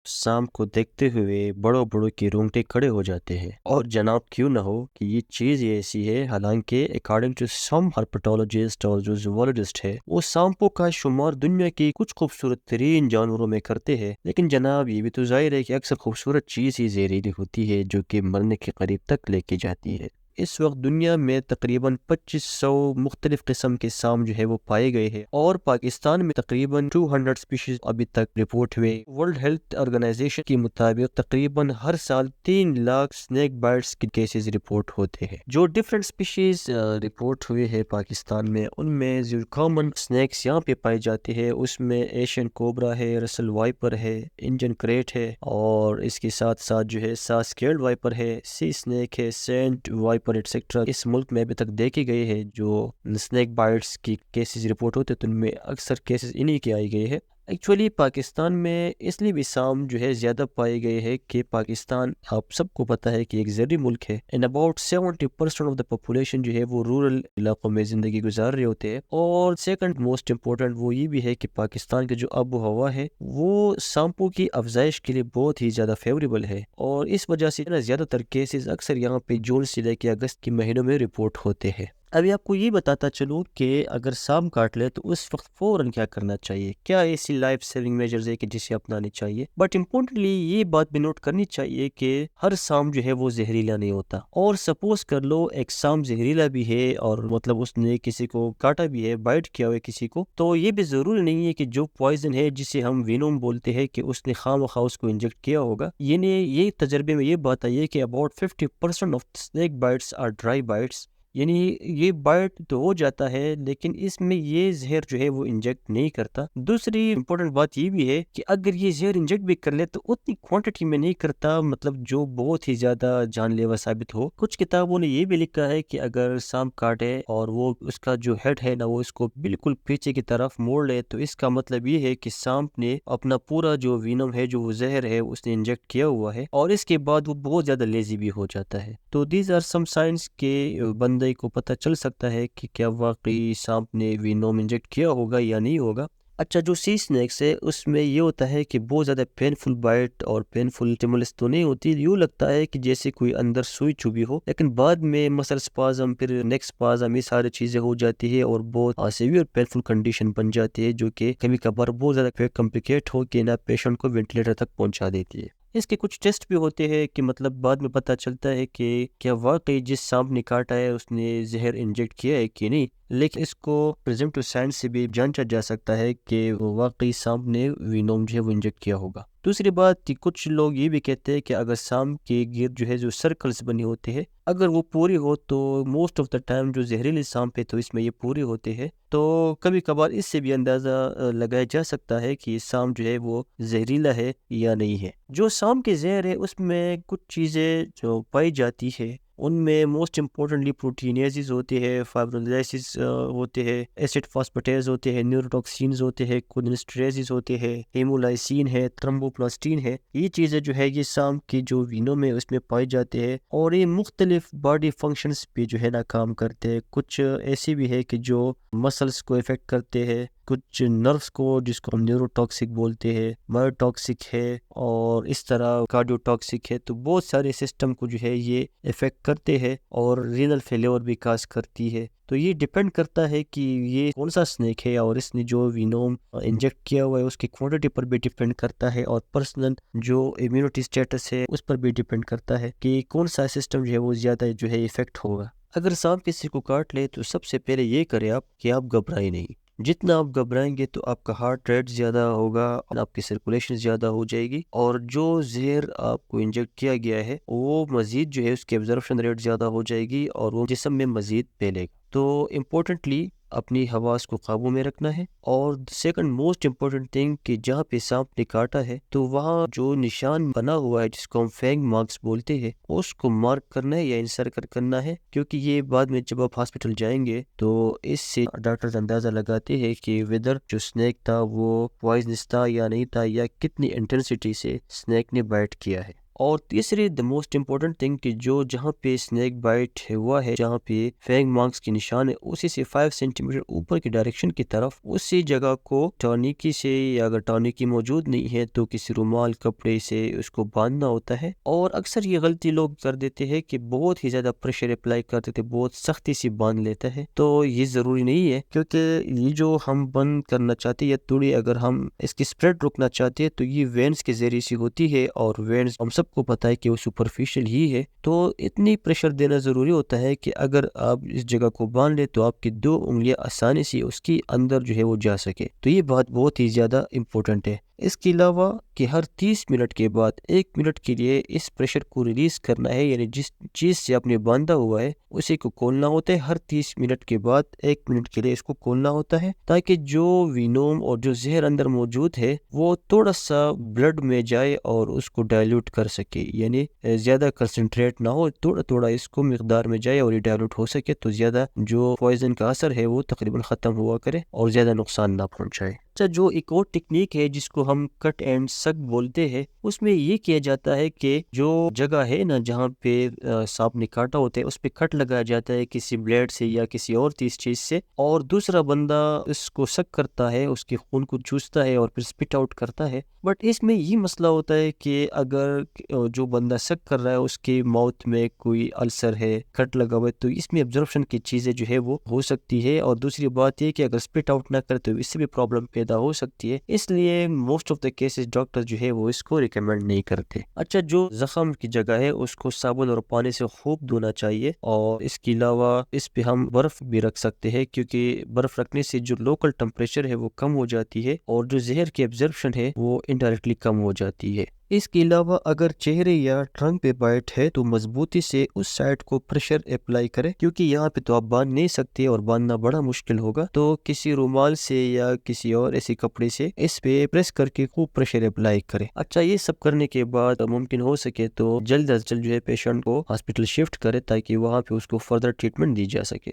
सांप को देखते हुए बड़ों बड़ों के रोंगटे खड़े हो जाते हैं। और जनाब क्यों ना हो कि ये चीज ये ऐसी है, हालांकि अकॉर्डिंग टू सम हर्पेटोलॉजिस्ट और जो जूलॉजिस्ट है वो सांपों का शुमार दुनिया की कुछ खूबसूरत तरीन जानवरों में करते हैं। लेकिन जनाब ये भी तो जाहिर है कि अक्सर खूबसूरत चीज ही जहरीली होती है जो कि मरने के करीब तक लेके जाती है। इस वक्त दुनिया में तकरीबन 2500 मुख्तलिफ किस्म के सांप जो है वो पाए गए हैं और पाकिस्तान में तकरीबन 200 स्पीशीज अभी तक रिपोर्ट हुए। वर्ल्ड हेल्थ ऑर्गेनाइजेशन के मुताबिक तकरीबन हर साल 3 लाख स्नेक बाइट्स के केसेस रिपोर्ट होते हैं। जो डिफरेंट स्पीशीज रिपोर्ट हुए हैं पाकिस्तान में, उनमें जो कॉमन स्नेक्स यहाँ पे पाए जाते हैं उसमें एशियन कोबरा है, रसल वाइपर है, इंडियन क्रेट है और इसके साथ साथ जो है सास्केल्ड वाइपर है, सी स्नेक है, सेंट वाइपर एटसेट्रा इस मुल्क में अभी तक देखे गए हैं। जो स्नेक बाइट्स की केसेस रिपोर्ट होते हैं तो उनमें अक्सर केसेस इन्हीं के आए गए हैं। एक्चुअली पाकिस्तान में इसलिए भी सांप जो है ज़्यादा पाए गए हैं कि पाकिस्तान आप सबको पता है कि एक ज़रूरी मुल्क है and about 70% of the population जो है वो रूरल इलाकों में ज़िंदगी गुजार रहे होते हैं। और सेकंड मोस्ट इम्पोर्टेंट वो ये भी है कि पाकिस्तान की जो आबो हवा है वो सांपों की अफजाइश के लिए बहुत ही ज़्यादा फेवरेबल है और इस वजह से ना ज़्यादातर केसेस अक्सर यहाँ पे जून से लेकर अगस्त के महीनों में रिपोर्ट होते हैं। अभी आपको ये बताता चलूँ कि अगर सांप काट ले तो उस वक्त फौरन क्या करना चाहिए, क्या ऐसी लाइफ सेविंग मेजर्स है कि जिसे अपनानी चाहिए। बट इम्पोर्टेंटली ये बात भी नोट करनी चाहिए कि हर सांप जो है वो जहरीला नहीं होता। और सपोज कर लो एक सांप जहरीला भी है और मतलब उसने किसी को काटा भी है, बाइट किया हुआ किसी को, तो ये भी जरूरी नहीं है कि जो पॉइजन है जिसे हम वेनोम बोलते हैं कि उसने खामखा उसको इंजेक्ट किया होगा। ये तजर्बे में ये बात आई है कि about 50% of snake bites are dry bites, यानी ये बाइट तो हो जाता है लेकिन इसमें ये जहर जो है वो इंजेक्ट नहीं करता। दूसरी इंपॉर्टेंट बात ये भी है कि अगर ये जहर इंजेक्ट भी कर ले तो उतनी क्वांटिटी में नहीं करता, मतलब जो बहुत ही ज्यादा जानलेवा साबित हो। कुछ किताबों ने ये भी लिखा है कि अगर सांप काटे और वो उसका जो हेड है ना वो इसको बिल्कुल पीछे की तरफ मोड़ ले तो इसका मतलब ये है कि सांप ने अपना पूरा जो वीनम है, जो वो जहर है, उसने इंजेक्ट किया हुआ है और इसके बाद वो बहुत ज्यादा लेजी भी हो जाता है। तो दीज आर सम साइंस के बंदे को पता चल सकता है कि क्या वाकई सांप ने वेनोम इंजेक्ट किया होगा या नहीं होगा। अच्छा, जो सी स्नेक्स है उसमें ये होता है कि बहुत ज़्यादा पेनफुल बाइट और पेनफुल स्टिमुलस तो नहीं होती। यूँ लगता है कि जैसे कोई अंदर सुई चुभी हो, लेकिन बाद में मसल स्पाज्म, फिर नेक स्पाज्म, ये सारी चीज़ें हो जाती है और बहुत सीवियर पेनफुल कंडीशन बन जाती है जो कि कभी कभार बहुत ज़्यादा कॉम्प्लिकेट हो के ना पेशेंट को वेंटिलेटर तक पहुंचा देती है। इसके कुछ टेस्ट भी होते हैं कि मतलब बाद में पता चलता है कि क्या वाकई जिस सांप ने काटा है उसने जहर इंजेक्ट किया है कि नहीं। लेकिन इसको प्रेजेंटिव साइंस से भी जांचा जा सकता है कि वाकई सांप ने वेनोम जो है वो इंजेक्ट किया होगा। दूसरी बात कि कुछ लोग ये भी कहते हैं कि अगर सांप के गिर्द जो है जो सर्कल्स बने होते हैं अगर वो पूरी हो तो मोस्ट ऑफ द टाइम जो जहरीले सांप है तो इसमें ये पूरे होते हैं। तो कभी कभार इससे भी अंदाज़ा लगाया जा सकता है कि सांप जो है वो जहरीला है या नहीं है। जो सांप के जहर है उसमें कुछ चीज़ें जो पाई जाती है उनमें मोस्ट इम्पोर्टेंटली प्रोटीनेसिस होते हैं, फाइब्रोलाइसिस होते हैं, एसिड फास्फेटेज होते हैं, न्यूरोटॉक्सिन्स होते हैं, कोलिनेस्टरेसिस होते हैं, हेमोलाइसिन है, थ्रोम्बोप्लास्टिन है। ये चीज़ें जो है ये सांप की जो वीनों में उसमें पाई जाते हैं और ये मुख्तलिफ बॉडी फंक्शंस पे जो है ना काम करते हैं। कुछ ऐसे भी है कि जो मसल्स को इफेक्ट करते हैं, कुछ नर्व्स को जिसको हम न्यूरोटॉक्सिक बोलते हैं, मायोटॉक्सिक है और इस तरह कार्डियोटॉक्सिक है। तो बहुत सारे सिस्टम को जो है ये इफेक्ट करते हैं और रीनल फेलियर भी काज करती है। तो ये डिपेंड करता है कि ये कौन सा स्नेक है और इसने जो विनोम इंजेक्ट किया हुआ है उसकी क्वांटिटी पर भी डिपेंड करता है और पर्सनल जो इम्यूनिटी स्टेटस है उस पर भी डिपेंड करता है कि कौन सा सिस्टम जो है वो ज़्यादा जो है इफेक्ट होगा। अगर सांप किसी को काट ले तो सबसे पहले ये करें आप कि आप घबराएं नहीं। जितना आप घबराएंगे तो आपका हार्ट रेट ज़्यादा होगा और आपकी सर्कुलेशन ज़्यादा हो जाएगी और जो जहर आपको इंजेक्ट किया गया है वो मज़ीद जो है उसकी एब्जॉर्प्शन रेट ज़्यादा हो जाएगी और वो जिस्म में मज़ीद फैलेगा। तो इम्पोर्टेंटली अपनी हवास को काबू में रखना है। और सेकंड मोस्ट इम्पोर्टेंट थिंग कि जहाँ पे सांप ने काटा है तो वहाँ जो निशान बना हुआ है जिसको हम फैंग मार्क्स बोलते हैं उसको मार्क करना है या इंसर्कल करना है, क्योंकि ये बाद में जब आप हॉस्पिटल जाएंगे तो इससे डॉक्टर्स अंदाज़ा लगाते हैं कि वेदर जो स्नेक था वो पॉइजनस था या नहीं था या कितनी इंटेंसिटी से स्नेक ने बाइट किया है। اور تیسری دا موسٹ امپورٹنٹ تھنگ کہ جو جہاں پہ اسنیک بائٹ ہوا ہے، جہاں پہ فینگ مارکس کی نشان ہے، اسی سے 5 سینٹی میٹر اوپر کی ڈائریکشن کی طرف اسی جگہ کو ٹانیکی سے، یا اگر ٹانیکی موجود نہیں ہے تو کسی رومال کپڑے سے اس کو باندھنا ہوتا ہے۔ اور اکثر یہ غلطی لوگ کر دیتے ہیں کہ بہت ہی زیادہ پریشر اپلائی کرتے تھے، بہت سختی سے باندھ لیتا ہے، تو یہ ضروری نہیں ہے، کیونکہ یہ جو ہم بند کرنا چاہتے ہیں یا تھوڑی اگر ہم اس کی اسپریڈ روکنا چاہتے ہیں تو یہ وینس کے ذریعے سے ہوتی ہے، اور وینس ہم سب کو پتہ ہے کہ وہ سپرفیشل ہی ہے، تو اتنی پریشر دینا ضروری ہوتا ہے کہ اگر آپ اس جگہ کو باندھ لیں تو آپ کی 2 انگلیاں آسانی سے اس کی اندر جو ہے وہ جا سکے، تو یہ بات بہت ہی زیادہ امپورٹنٹ ہے۔ اس کے علاوہ کہ ہر 30 منٹ کے بعد 1 منٹ کے لیے اس پریشر کو ریلیز کرنا ہے، یعنی جس چیز سے آپ نے باندھا ہوا ہے اسی کو کھولنا ہوتا ہے، ہر 30 منٹ کے بعد 1 منٹ کے لیے اس کو کھولنا ہوتا ہے، تاکہ جو وینوم اور جو زہر اندر موجود ہے وہ تھوڑا سا بلڈ میں جائے اور اس کو ڈائلیوٹ کر سکے، یعنی زیادہ کنسنٹریٹ نہ ہو، تھوڑا تھوڑا اس کو مقدار میں جائے اور یہ ڈائلیوٹ ہو سکے، تو زیادہ جو پوائزن کا اثر ہے وہ تقریباً ختم ہوا کرے اور زیادہ نقصان نہ پہنچائے۔ اچھا، جو ایک اور ٹیکنیک ہے جس کو ہم کٹ اینڈ سک بولتے ہیں، اس میں یہ کیا جاتا ہے کہ جو جگہ ہے نا جہاں پہ سانپ نے کاٹا ہوتا ہے اس پہ کٹ لگایا جاتا ہے کسی بلیڈ سے یا کسی اور تیز چیز سے، اور دوسرا بندہ اس کو سک کرتا ہے، اس کے خون کو چوستا ہے اور پھر سپٹ آؤٹ کرتا ہے۔ بٹ اس میں یہ مسئلہ ہوتا ہے کہ اگر جو بندہ سک کر رہا ہے اس کے ماؤتھ میں کوئی السر ہے، کٹ لگا ہوا ہے، تو اس میں ابزرپشن کی چیزیں جو ہے وہ ہو سکتی ہے، اور دوسری بات یہ کہ اگر سپٹ آؤٹ نہ کرے تو اس سے بھی پرابلم پیدا ہو سکتی ہے، اس لیے most of the cases doctor جو ہے وہ اس کو ریکمینڈ نہیں کرتے۔ اچھا، جو زخم کی جگہ ہے اس کو صابن اور پانی سے خوب دھونا چاہیے، اور اس کے علاوہ اس پہ ہم برف بھی رکھ سکتے ہیں، کیونکہ برف رکھنے سے جو لوکل ٹمپریچر ہے وہ کم ہو جاتی ہے اور جو زہر کی ابزرپشن ہے وہ انڈائریکٹلی کم ہو جاتی ہے۔ اس کے علاوہ اگر چہرے یا ٹرنک پہ بائٹ ہے تو مضبوطی سے اس سائڈ کو پریشر اپلائی کرے، کیونکہ یہاں پہ تو آپ باندھ نہیں سکتے اور باندھنا بڑا مشکل ہوگا، تو کسی رومال سے یا کسی اور ایسے کپڑے سے اس پہ پریس کر کے خوب پریشر اپلائی کرے۔ اچھا، یہ سب کرنے کے بعد ممکن ہو سکے تو جلد از جلد جو ہے پیشنٹ کو ہاسپٹل شفٹ کرے، تاکہ وہاں پہ اس کو فردر ٹریٹمنٹ دی جا سکے۔